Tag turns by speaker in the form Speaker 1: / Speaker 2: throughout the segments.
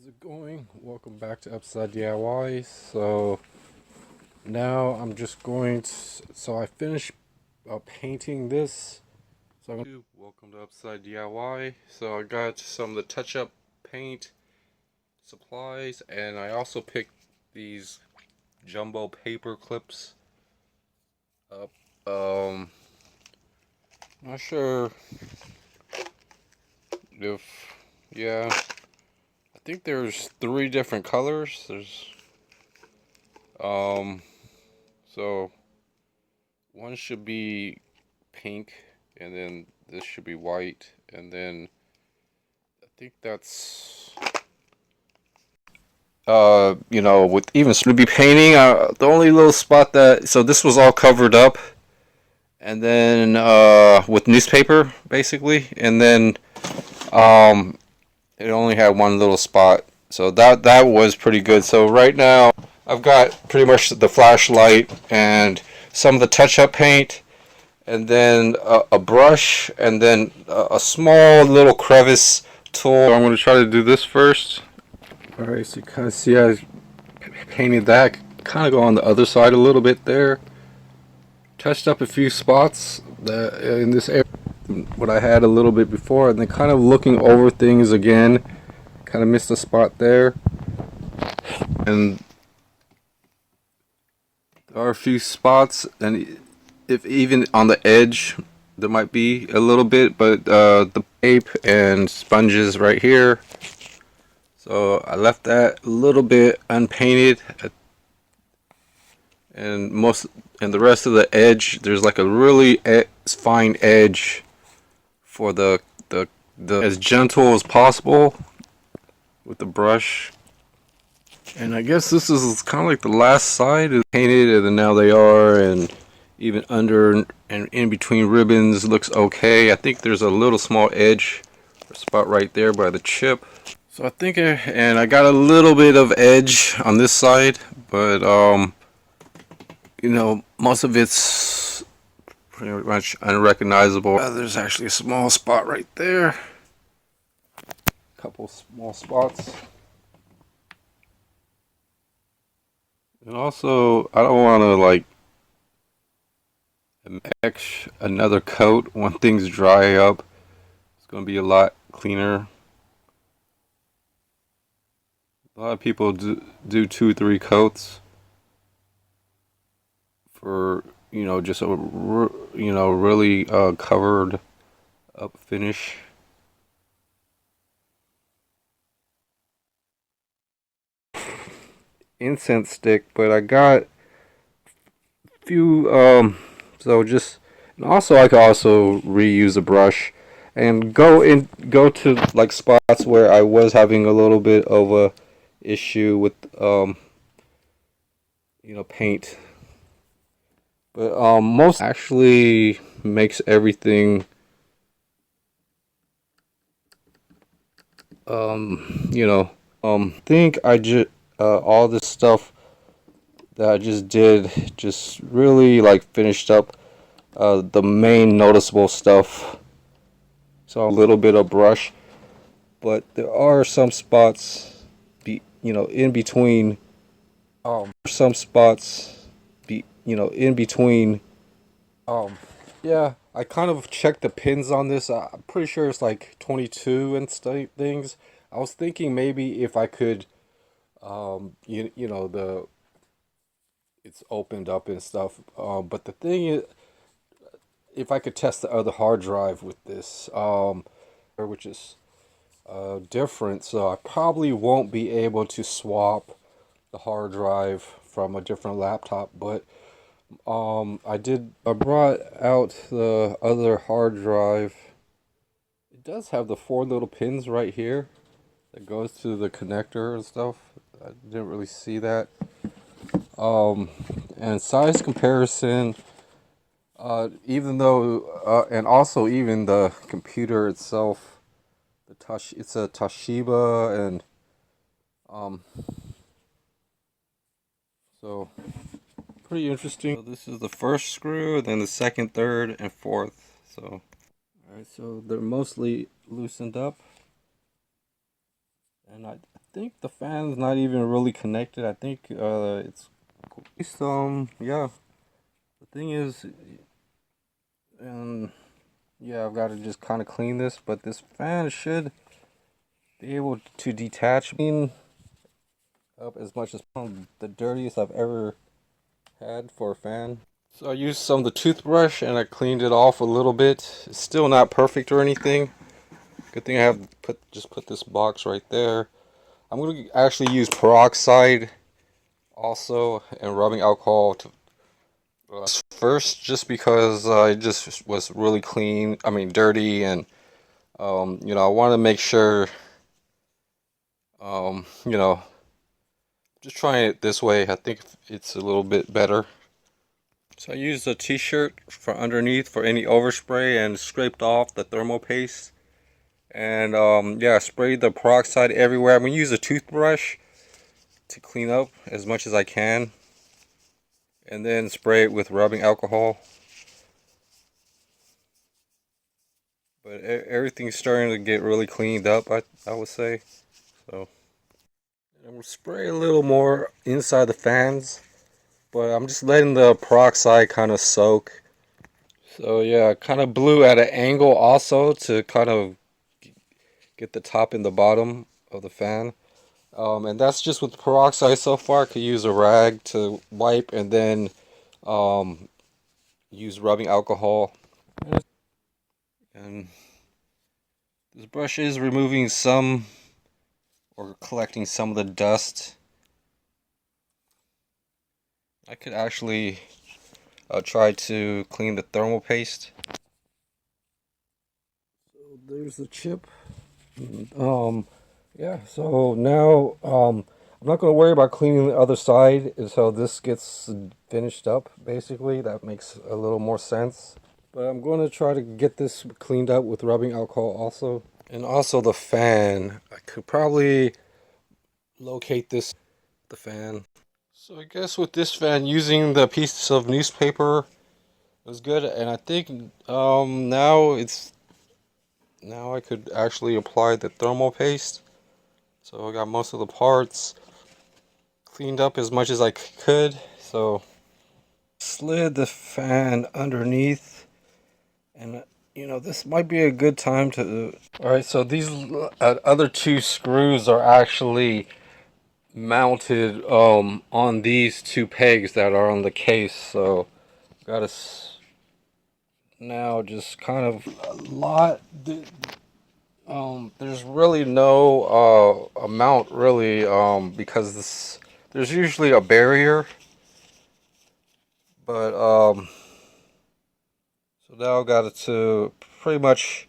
Speaker 1: How's it going? Welcome back to Upside DIY. So now I'm just going to, so I finished painting this. So I'm gonna welcome to Upside DIY. So I got some of the touch-up paint supplies, and I also picked these jumbo paper clips up. Not sure if, yeah, I think there's 3 different colors. Um, so one should be pink, and then this should be white, and then I think that's with even to be painting. The only little spot that, so this was all covered up, and then with newspaper basically, and then it only had one little spot, so that was pretty good. So right now I've got pretty much the flashlight and some of the touch-up paint, and then a brush, and then a small little crevice tool. So I'm going to try to do this first. Alright, so you kind of see I painted that, kind of go on the other side a little bit there. Touched up a few spots that in this area, what I had a little bit before, and then kind of looking over things again, kind of missed a spot there. And there are a few spots, and if even on the edge there might be a little bit, but the tape and sponges right here, so I left that a little bit unpainted, and the rest of the edge, there's like a really fine edge for the as gentle as possible with the brush. And I guess this is kind of like the last side is painted, and then now they are, and even under and in between ribbons looks okay. I think there's a little small edge spot right there by the chip. So I think, and I got a little bit of edge on this side, but most of it's pretty much unrecognizable. There's actually a small spot right there. A couple small spots. And also, I don't want to like etch another coat when things dry up. It's going to be a lot cleaner. A lot of people do 2-3 coats for just a really covered up finish. Incense stick, but I got a few so just, and also I could also reuse a brush and go to like spots where I was having a little bit of a issue with paint, but most actually makes everything think I just all this stuff that I just did just really like finished up the main noticeable stuff. So a little bit of brush, but there are some spots in between, yeah, I kind of checked the pins on this. I'm pretty sure it's like 22 and things. I was thinking maybe if I could it's opened up and stuff, but the thing is, if I could test the other hard drive with this, which is different, so I probably won't be able to swap the hard drive from a different laptop, but I brought out the other hard drive. It does have the 4 little pins right here that goes to the connector and stuff. I didn't really see that. And size comparison, even though, and also even the computer itself, it's a Toshiba, and so pretty interesting. So this is the first screw, then the second, third, and fourth. So, all right, so they're mostly loosened up, and I think the fan's not even really connected. I think it's yeah. The thing is, yeah, I've got to just kind of clean this, but this fan should be able to detach up as much as possible. The dirtiest I've ever had for a fan. So I used some of the toothbrush and I cleaned it off a little bit. It's still not perfect or anything. Good thing I have put this box right there. I'm gonna actually use peroxide also and rubbing alcohol to first, just because it just was really clean. I mean, dirty, and I want to make sure, you know, just trying it this way. I think it's a little bit better. So I used a t-shirt for underneath for any overspray and scraped off the thermal paste. And yeah, I sprayed the peroxide everywhere. I'm gonna use a toothbrush to clean up as much as I can, and then spray it with rubbing alcohol. But everything's starting to get really cleaned up, I would say. So I'm gonna spray a little more inside the fans, but I'm just letting the peroxide kind of soak. So yeah, I kind of blew at an angle also to kind of get the top and the bottom of the fan. And that's just with peroxide so far. I could use a rag to wipe and then um, use rubbing alcohol. And this brush is removing some or collecting some of the dust. I could actually try to clean the thermal paste. So there's the chip. Yeah, so now I'm not going to worry about cleaning the other side until this gets finished up, basically. That makes a little more sense. But I'm going to try to get this cleaned up with rubbing alcohol also. And also the fan. I could probably locate the fan. So I guess with this fan, using the piece of newspaper was good. And I think now I could actually apply the thermal paste. So I got most of the parts cleaned up as much as I could. So slid the fan underneath, and this might be a good time to. All right, so these other two screws are actually mounted on these two pegs that are on the case. So gotta now just kind of a lot. There's really no amount really because there's usually a barrier, but so now I got to pretty much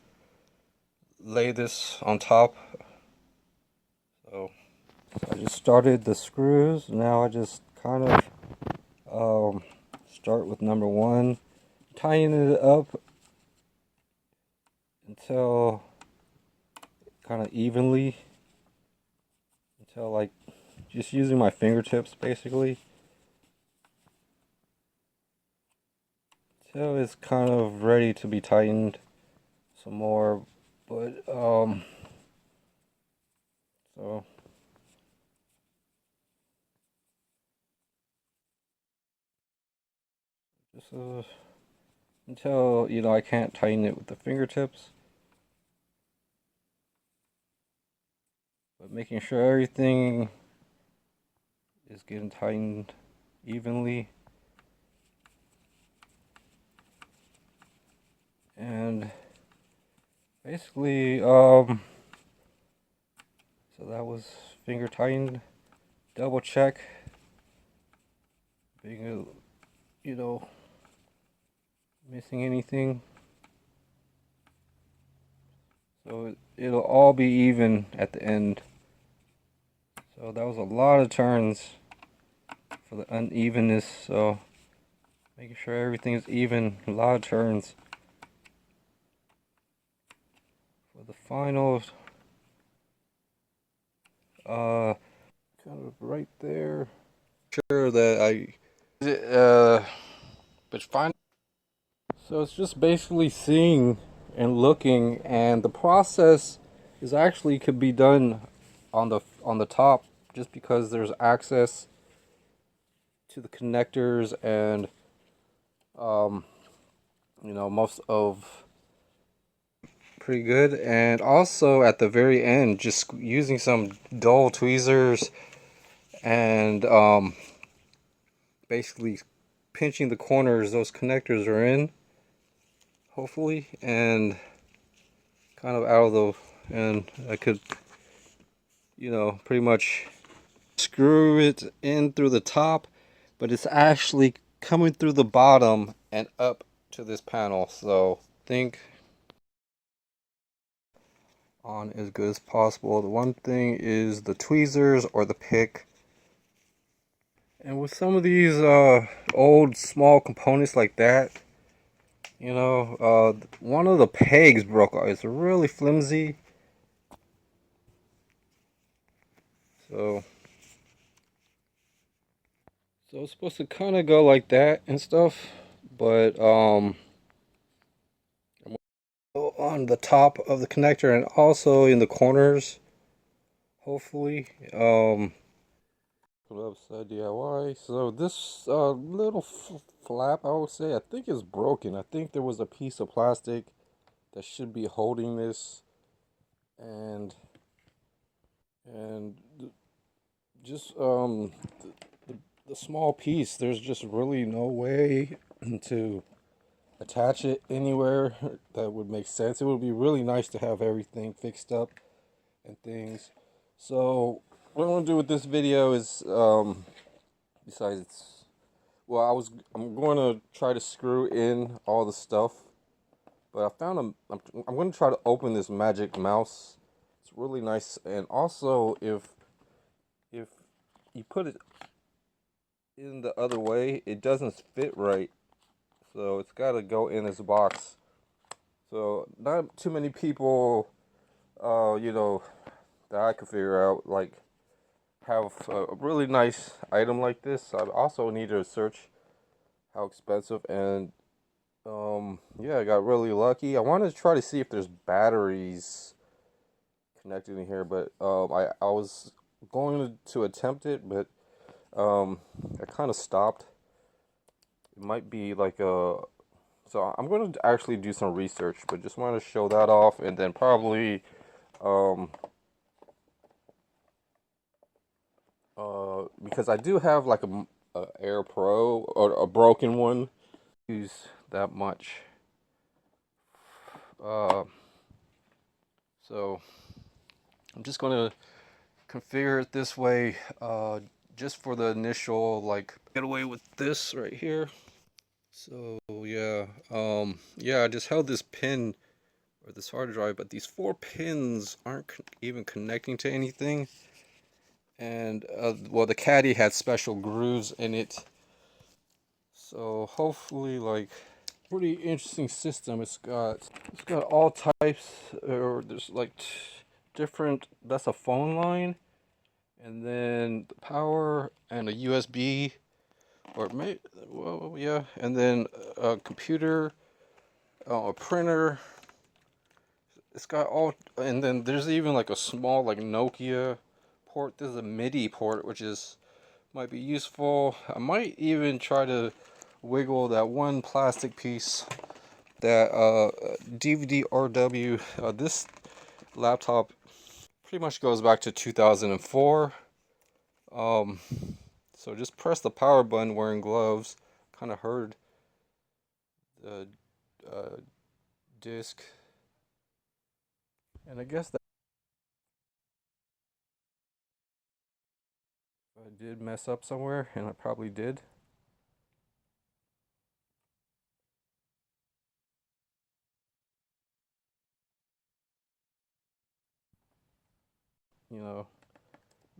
Speaker 1: lay this on top. So I just started the screws. Now I just kind of start with number one, tying it up until kind of evenly, until like just using my fingertips basically, until it's kind of ready to be tightened some more. But so just until I can't tighten it with the fingertips, but making sure everything is getting tightened evenly. And basically so that was finger tightened. Double check being missing anything, so it'll all be even at the end. So that was a lot of turns for the unevenness, so making sure everything is even, a lot of turns for the final kind of right there. Sure that but fine. So it's just basically seeing and looking, and the process is actually could be done on the top, just because there's access to the connectors and um, most of pretty good. And also at the very end, just using some dull tweezers and basically pinching the corners those connectors are in, hopefully, and kind of out of the, and I could, pretty much screw it in through the top, but it's actually coming through the bottom and up to this panel. So think on as good as possible. The one thing is the tweezers or the pick. And with some of these old small components like that, one of the pegs broke off. It's really flimsy. So it's supposed to kind of go like that and stuff, but on the top of the connector and also in the corners, hopefully. Upside DIY. So this little flap, I would say, I think is broken. I think there was a piece of plastic that should be holding this, and and just the small piece. There's just really no way to attach it anywhere that would make sense. It would be really nice to have everything fixed up and things. So what I'm gonna do with this video is besides, well, I'm going to try to screw in all the stuff, but I found I'm going to try to open this magic mouse. It's really nice, and also if you put it in the other way, it doesn't fit right, so it's got to go in this box. So not too many people, that I could figure out, like, have a really nice item like this. I also need to search how expensive, and yeah, I got really lucky. I wanted to try to see if there's batteries connected in here, but I was going to attempt it, but I kind of stopped. It might be like a, so I'm going to actually do some research, but just want to show that off, and then probably because I do have like a Air Pro, or a broken one, use that much. So I'm just going to configure it this way, just for the initial, like, get away with this right here. So yeah, yeah, I just held this pin or this hard drive, but these 4 pins aren't even connecting to anything. And well, the caddy had special grooves in it, so hopefully, like, pretty interesting system. It's got all types, or there's like different. That's a phone line, and then the power and a USB, or maybe, well, yeah, and then a computer, a printer. It's got all, and then there's even like a small, like, Nokia port. This is a MIDI port, which might be useful. I might even try to wiggle that one plastic piece, that DVD RW. This laptop pretty much goes back to 2004. So just press the power button wearing gloves. Kind of heard the disc, and I guess that I did mess up somewhere, and I probably did.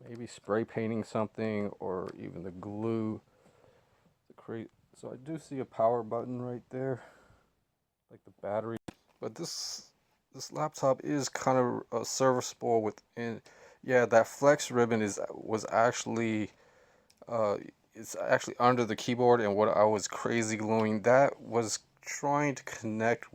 Speaker 1: Maybe spray painting something, or even the glue to create. So I do see a power button right there, like the battery. But this laptop is kind of serviceable within. Yeah, that flex ribbon was actually it's actually under the keyboard, and what I was crazy gluing, that was trying to connect